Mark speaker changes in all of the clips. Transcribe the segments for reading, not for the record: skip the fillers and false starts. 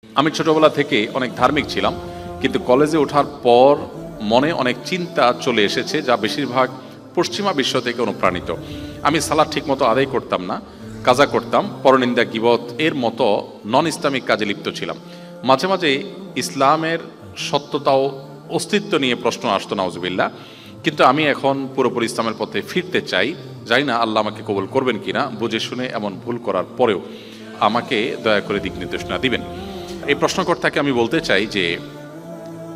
Speaker 1: আমি ছোটবেলা থেকে অনেক ধার্মিক ছিলাম, কিন্তু কলেজে ওঠার পর মনে অনেক চিন্তা চলে এসেছে যা বেশিরভাগ পশ্চিমা বিশ্ব থেকে অনুপ্রাণিত। আমি সালাদ ঠিকমতো আদায় করতাম না, কাজা করতাম, পরনিন্দা, গীবত এর মতো নন ইসলামিক কাজে লিপ্ত ছিলাম। মাঝে মাঝে ইসলামের সত্যতা ও অস্তিত্ব নিয়ে প্রশ্ন আসতো, নাউজুবিল্লাহ। কিন্তু আমি এখন পুরোপুরি ইসলামের পথে ফিরতে চাই। জানি না আল্লাহ আমাকে কবুল করবেন কিনা। বুঝে শুনে এমন ভুল করার পরেও আমাকে দয়া করে দিক নির্দেশনা দিবেন। এই প্রশ্নকর্তাকে আমি বলতে চাই যে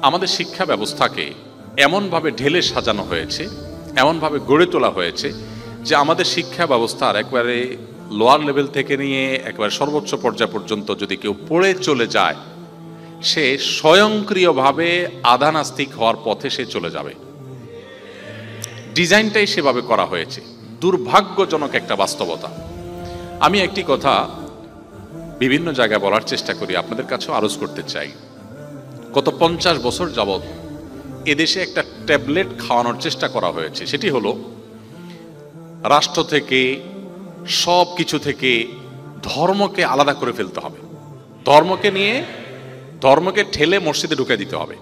Speaker 1: আমাদের শিক্ষা ব্যবস্থাকে এমনভাবে ঢেলে সাজানো হয়েছে, এমনভাবে গড়ে তোলা হয়েছে যে আমাদের শিক্ষা ব্যবস্থার একবারে লোয়ার লেভেল থেকে নিয়ে একবারে সর্বোচ্চ পর্যায় পর্যন্ত যদি কেউ পড়ে চলে যায়, সে স্বয়ংক্রিয়ভাবে আধানাস্তিক হওয়ার পথে সে চলে যাবে। ডিজাইনটাই সেভাবে করা হয়েছে, দুর্ভাগ্যজনক একটা বাস্তবতা। আমি একটি কথা বিভিন্ন জায়গায় বলার চেষ্টা করি, আপনাদের কাছেও আরজ করতে চাই। গত 50 বছর যাবৎ এদেশে একটা ট্যাবলেট খাওয়ানোর চেষ্টা করা হয়েছে, সেটি হলো রাষ্ট্র থেকে, সব কিছু থেকে ধর্মকে আলাদা করে ফেলতে হবে, ধর্মকে ঠেলে মসজিদে ঢুকে দিতে হবে,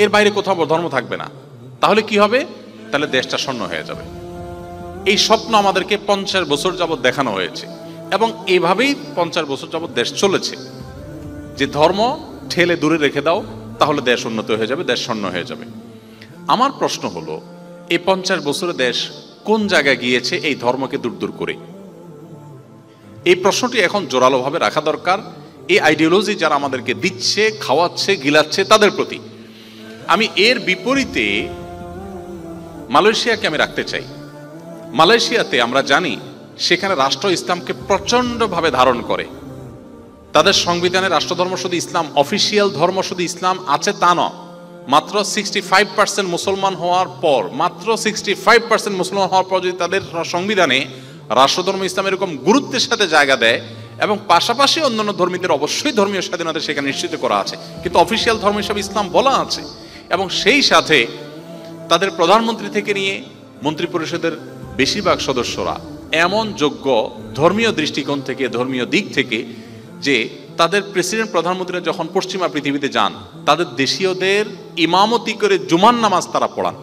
Speaker 1: এর বাইরে কোথাও ধর্ম থাকবে না। তাহলে কি হবে? তাহলে দেশটা শূন্য হয়ে যাবে। এই স্বপ্ন আমাদেরকে 50 বছর যাবৎ দেখানো হয়েছে এবং এভাবেই 50 বছর যাবৎ দেশ চলেছে, যে ধর্ম ঠেলে দূরে রেখে দাও, তাহলে দেশ উন্নত হয়ে যাবে, দেশ শূন্য হয়ে যাবে। আমার প্রশ্ন হলো, এই 50 বছরে দেশ কোন জায়গায় গিয়েছে এই ধর্মকে দূর দূর করে? এই প্রশ্নটি এখন জোরালোভাবে রাখা দরকার এই আইডিওলজি যারা আমাদেরকে দিচ্ছে, খাওয়াচ্ছে, গিলাচ্ছে তাদের প্রতি। আমি এর বিপরীতে মালয়েশিয়াকে আমি রাখতে চাই। মালয়েশিয়াতে আমরা জানি সেখানে রাষ্ট্র ইসলামকে প্রচণ্ডভাবে ধারণ করে। তাদের সংবিধানে রাষ্ট্রধর্ম শুধু ইসলাম, অফিসিয়াল ধর্ম শুধু ইসলাম আছে তা নয়, মাত্র 65% মুসলমান হওয়ার পর, মাত্র 65% মুসলমান হওয়ার পর যদি তাদের সংবিধানে রাষ্ট্রধর্ম ইসলাম এরকম গুরুত্বের সাথে জায়গা দেয়, এবং পাশাপাশি অন্যান্য ধর্মীদের অবশ্যই ধর্মীয় স্বাধীনতা সেখানে নিশ্চিত করা আছে, কিন্তু অফিসিয়াল ধর্ম হিসাবে ইসলাম বলা আছে, এবং সেই সাথে তাদের প্রধানমন্ত্রী থেকে নিয়ে মন্ত্রী পরিষদের বেশিরভাগ সদস্যরা এমন যোগ্য ধর্মীয় দৃষ্টিকোণ থেকে, ধর্মীয় দিক থেকে, যে তাদের প্রেসিডেন্ট প্রধানমন্ত্রীরা যখন পশ্চিমা পৃথিবীতে যান, তাদের দেশীয়দের ইমামতি করে জুমার নামাজ তারা পড়ান,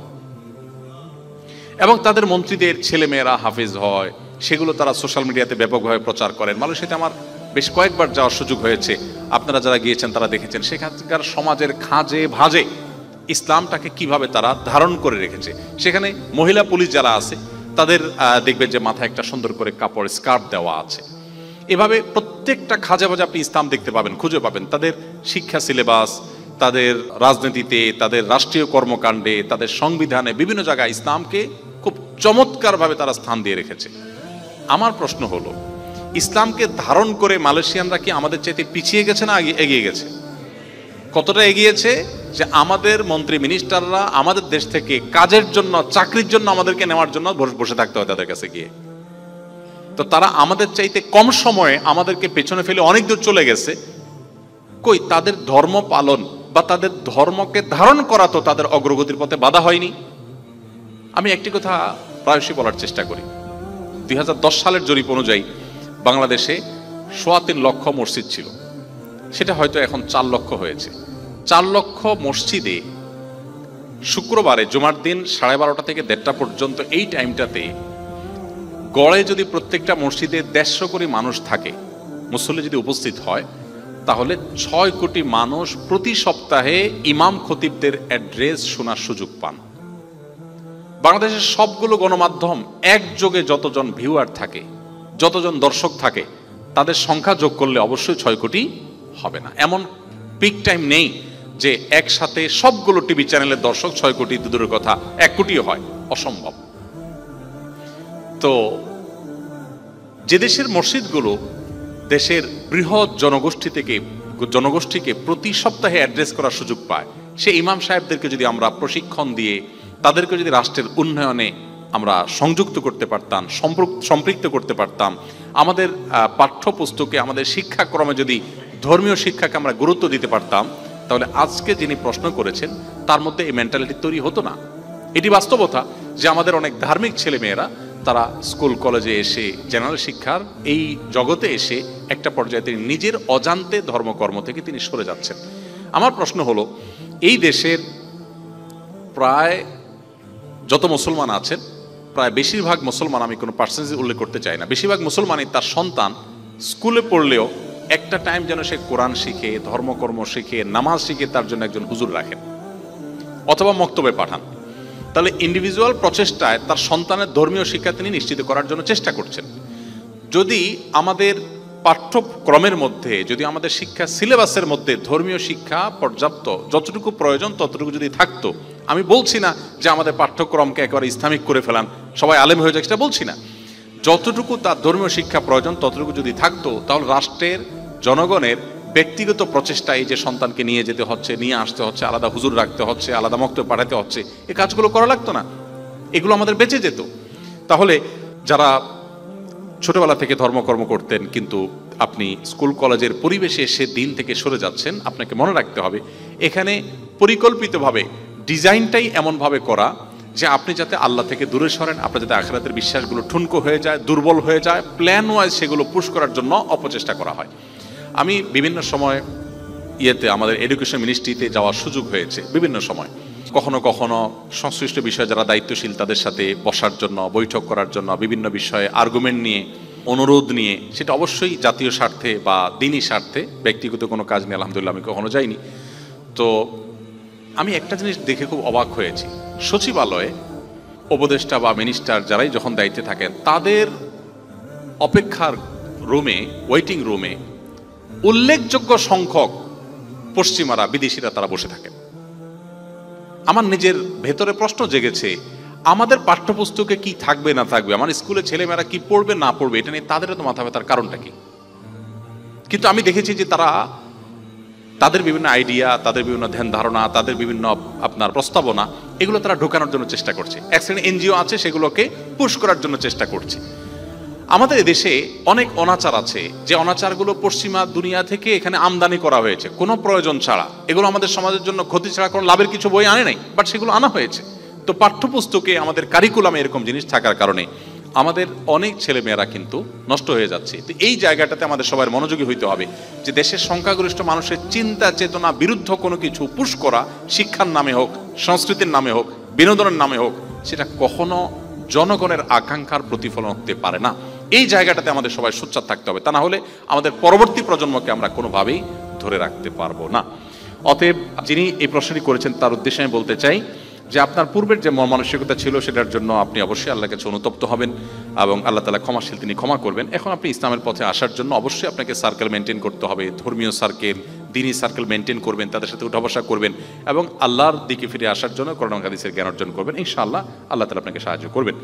Speaker 1: এবং তাদের মন্ত্রীদের ছেলেমেয়েরা হাফেজ হয়, সেগুলো তারা সোশ্যাল মিডিয়াতে ব্যাপকভাবে প্রচার করেন। মালয়েশিয়াতে আমার বেশ কয়েকবার যাওয়ার সুযোগ হয়েছে, আপনারা যারা গিয়েছেন তারা দেখেছেন সেখানকার সমাজের খাঁজে ভাঁজে ইসলামটাকে কিভাবে তারা ধারণ করে রেখেছে। সেখানে মহিলা পুলিশ যারা আছে তাদের দেখবেন যে মাথায় একটা সুন্দর করে কাপড় স্কার্ফ দেওয়া আছে। এভাবে প্রত্যেকটা খাঁজে ভাজে আপনি ইসলাম দেখতে পাবেন, খুঁজে পাবেন। তাদের শিক্ষা সিলেবাস, তাদের রাজনীতিতে, তাদের রাষ্ট্রীয় কর্মকাণ্ডে, তাদের সংবিধানে বিভিন্ন জায়গায় ইসলামকে খুব চমৎকারভাবে তারা স্থান দিয়ে রেখেছে। আমার প্রশ্ন হলো, ইসলামকে ধারণ করে মালয়েশিয়ানরা কি আমাদের চাইতে পিছিয়ে গেছে না এগিয়ে গেছে? কতটা এগিয়েছে যে আমাদের মন্ত্রী মিনিস্টাররা আমাদের দেশ থেকে কাজের জন্য, চাকরির জন্য আমাদেরকে নেওয়ার জন্য বসে থাকতে হয় তাদের কাছে গিয়ে। তো তারা আমাদের চাইতে কম সময়ে আমাদেরকে পেছনে ফেলে অনেক দূর চলে গেছে। কই তাদের ধর্ম পালন বা তাদের ধর্মকে ধারণ করা তো তাদের অগ্রগতির পথে বাধা হয়নি? আমি একটি কথা প্রায়শই বলার চেষ্টা করি। 2010 সালের জরিপ অনুযায়ী বাংলাদেশে 3.25 লক্ষ মসজিদ ছিল, সেটা হয়তো এখন 4 লক্ষ হয়েছে। 4 লক্ষ মসজিদে শুক্রবারে জুমার দিন 12:30 থেকে 1:30 পর্যন্ত এই টাইমটাতে গড়ে যদি প্রত্যেকটা মসজিদে 150 কোটি মানুষ থাকে, মুসল্লি যদি উপস্থিত হয়, তাহলে 6 কোটি মানুষ প্রতি সপ্তাহে ইমাম খতিবদের অ্যাড্রেস শোনার সুযোগ পান। বাংলাদেশের সবগুলো গণমাধ্যম একযোগে যতজন ভিউয়ার থাকে, যতজন দর্শক থাকে, তাদের সংখ্যা যোগ করলে অবশ্যই 6 কোটি হবে না। এমন পিক টাইম নেই যে একসাথে সবগুলো টিভি চ্যানেলের দর্শক 6 কোটি, দূরের কথা 1 কোটিও হয়, অসম্ভব। তো যে দেশের মসজিদগুলো দেশের বৃহৎ জনগোষ্ঠীকে প্রতি সপ্তাহে অ্যাড্রেস করার সুযোগ পায়, সেই ইমাম সাহেবদেরকে যদি আমরা প্রশিক্ষণ দিয়ে তাদেরকে যদি রাষ্ট্রের উন্নয়নে আমরা সংযুক্ত করতে পারতাম, সম্পৃক্ত করতে পারতাম, আমাদের পাঠ্যপুস্তকে, আমাদের শিক্ষাক্রমে যদি ধর্মীয় শিক্ষাকে আমরা গুরুত্ব দিতে পারতাম, তাহলে আজকে যিনি প্রশ্ন করেছেন তার মধ্যে এই মেন্টালিটি তৈরি হতো না। এটি বাস্তবতা যে আমাদের অনেক ধার্মিক ছেলেমেয়েরা তারা স্কুল কলেজে এসে জেনারেল শিক্ষার এই জগতে এসে একটা পর্যায়ে তিনি নিজের অজান্তে ধর্মকর্ম থেকে তিনি সরে যাচ্ছেন। আমার প্রশ্ন হলো, এই দেশের প্রায় যত মুসলমান আছেন, প্রায় বেশিরভাগ মুসলমান, আমি কোনো পার্সেন্টেজ উল্লেখ করতে চাই না, বেশিরভাগ মুসলমানই তার সন্তান স্কুলে পড়লেও একটা টাইম যেন সে কোরআন শিখে, ধর্মকর্ম শিখে, নামাজ শিখে তার জন্য একজন হুজুর রাখেন অথবা মক্তবে পাঠান। তাহলে ইন্ডিভিজুয়াল প্রচেষ্টায় তার সন্তানের ধর্মীয় শিক্ষা তিনি নিশ্চিত করার জন্য চেষ্টা করছেন। যদি আমাদের পাঠ্যক্রমের মধ্যে, যদি আমাদের শিক্ষা সিলেবাসের মধ্যে ধর্মীয় শিক্ষা পর্যাপ্ত, যতটুকু প্রয়োজন ততটুকু যদি থাকতো, আমি বলছি না যে আমাদের পাঠ্যক্রমকে একেবারে ইসলামিক করে ফেলান, সবাই আলেম হয়ে যাক, সেটা বলছি না, যতটুকু তার ধর্মীয় শিক্ষা প্রয়োজন ততটুকু যদি থাকতো, তাহলে রাষ্ট্রের জনগণের ব্যক্তিগত প্রচেষ্টায় যে সন্তানকে নিয়ে যেতে হচ্ছে, নিয়ে আসতে হচ্ছে, আলাদা হুজুর রাখতে হচ্ছে, আলাদা মক্তবে পাঠাতে হচ্ছে, এই কাজগুলো করা লাগতো না, এগুলো আমাদের বেঁচে যেত। তাহলে যারা ছোটবেলা থেকে ধর্মকর্ম করতেন কিন্তু আপনি স্কুল কলেজের পরিবেশে এসে দিন থেকে সরে যাচ্ছেন, আপনাকে মনে রাখতে হবে এখানে পরিকল্পিতভাবে ডিজাইনটাই এমনভাবে করা যে আপনি যাতে আল্লাহ থেকে দূরে সরেন, আপনার যাতে আখিরাতের বিশ্বাসগুলো ঠুনকো হয়ে যায়, দুর্বল হয়ে যায়, প্ল্যান ওয়াইজ সেগুলো পুশ করার জন্য অপচেষ্টা করা হয়। আমি বিভিন্ন সময় আমাদের এডুকেশন মিনিস্ট্রিতে যাওয়ার সুযোগ হয়েছে বিভিন্ন সময়, কখনো কখনো সংশ্লিষ্ট বিষয়ে যারা দায়িত্বশীল তাদের সাথে বসার জন্য, বৈঠক করার জন্য, বিভিন্ন বিষয়ে আর্গুমেন্ট নিয়ে, অনুরোধ নিয়ে, সেটা অবশ্যই জাতীয় স্বার্থে বা দিনী স্বার্থে, ব্যক্তিগত কোনো কাজ নিয়ে আলহামদুলিল্লাহ আমি কখনো যাইনি। তো আমি একটা জিনিস দেখে খুব অবাক হয়েছি, সচিবালয়ে উপদেষ্টা বা মিনিস্টার যারাই যখন দায়িত্বে থাকেন, তাদের অপেক্ষার রুমে, ওয়েটিং রুমে উল্লেখযোগ্য সংখ্যক পশ্চিমারা, বিদেশিরা তারা বসে থাকেন। আমার নিজের ভেতরে প্রশ্ন জেগেছে, আমাদের পাঠ্যপুস্তকে কি থাকবে না থাকবে, আমার স্কুলে ছেলেমেয়েরা কি পড়বে না পড়বে, এটা নিয়ে তাদের তো মাথা ব্যথার কারণটা কি? কিন্তু আমি দেখেছি যে তারা তাদের বিভিন্ন আইডিয়া, তাদের বিভিন্ন ধ্যান ধারণা, তাদের বিভিন্ন আপনার প্রস্তাবনা, এগুলো তারা ঢোকানোর জন্য চেষ্টা করছে। এক শ্রেণী এনজিও আছে, সেগুলোকে পুশ করার জন্য চেষ্টা করছে। আমাদের দেশে অনেক অনাচার আছে, যে অনাচারগুলো পশ্চিমা দুনিয়া থেকে এখানে আমদানি করা হয়েছে কোনো প্রয়োজন ছাড়া, এগুলো আমাদের সমাজের জন্য ক্ষতি ছাড়া কোনো লাভের কিছু বই আনে নাই, বাট সেগুলো আনা হয়েছে। তো পাঠ্যপুস্তকে, আমাদের কারিকুলামে এরকম জিনিস থাকার কারণে আমাদের অনেক ছেলেমেয়েরা কিন্তু নষ্ট হয়ে যাচ্ছে। তো এই জায়গাটাতে আমাদের সবার মনোযোগী হইতে হবে যে দেশের সংখ্যাগরিষ্ঠ মানুষের চিন্তা চেতনা বিরুদ্ধ কোনো কিছু পুশ করা, শিক্ষার নামে হোক, সংস্কৃতির নামে হোক, বিনোদনের নামে হোক, সেটা কখনো জনগণের আকাঙ্ক্ষার প্রতিফলন হতে পারে না। এই জায়গাটাতে আমাদের সবাই সোচ্চার থাকতে হবে, তা না হলে আমাদের পরবর্তী প্রজন্মকে আমরা কোনোভাবেই ধরে রাখতে পারবো না। অতএব যিনি এই প্রশ্নটি করেছেন তার উদ্দেশ্যে আমি বলতে চাই যে আপনার পূর্বের যে মানসিকতা ছিল সেটার জন্য আপনি অবশ্যই আল্লাহর কাছে অনুতপ্ত হবেন এবং আল্লাহ তাআলা ক্ষমাশীল, তিনি ক্ষমা করবেন। এখন আপনি ইসলামের পথে আসার জন্য অবশ্যই আপনাকে সার্কেল মেনটেন করতে হবে, ধর্মীয় সার্কেল, দিনী সার্কেল মেনটেন করবেন, তাদের সাথে উঠা বসা করবেন এবং আল্লাহর দিকে ফিরে আসার জন্য কোরআন হাদিসের জ্ঞান অর্জন করবেন। ইনশাআল্লাহ আল্লাহ তাআলা আপনাকে সাহায্য করবেন।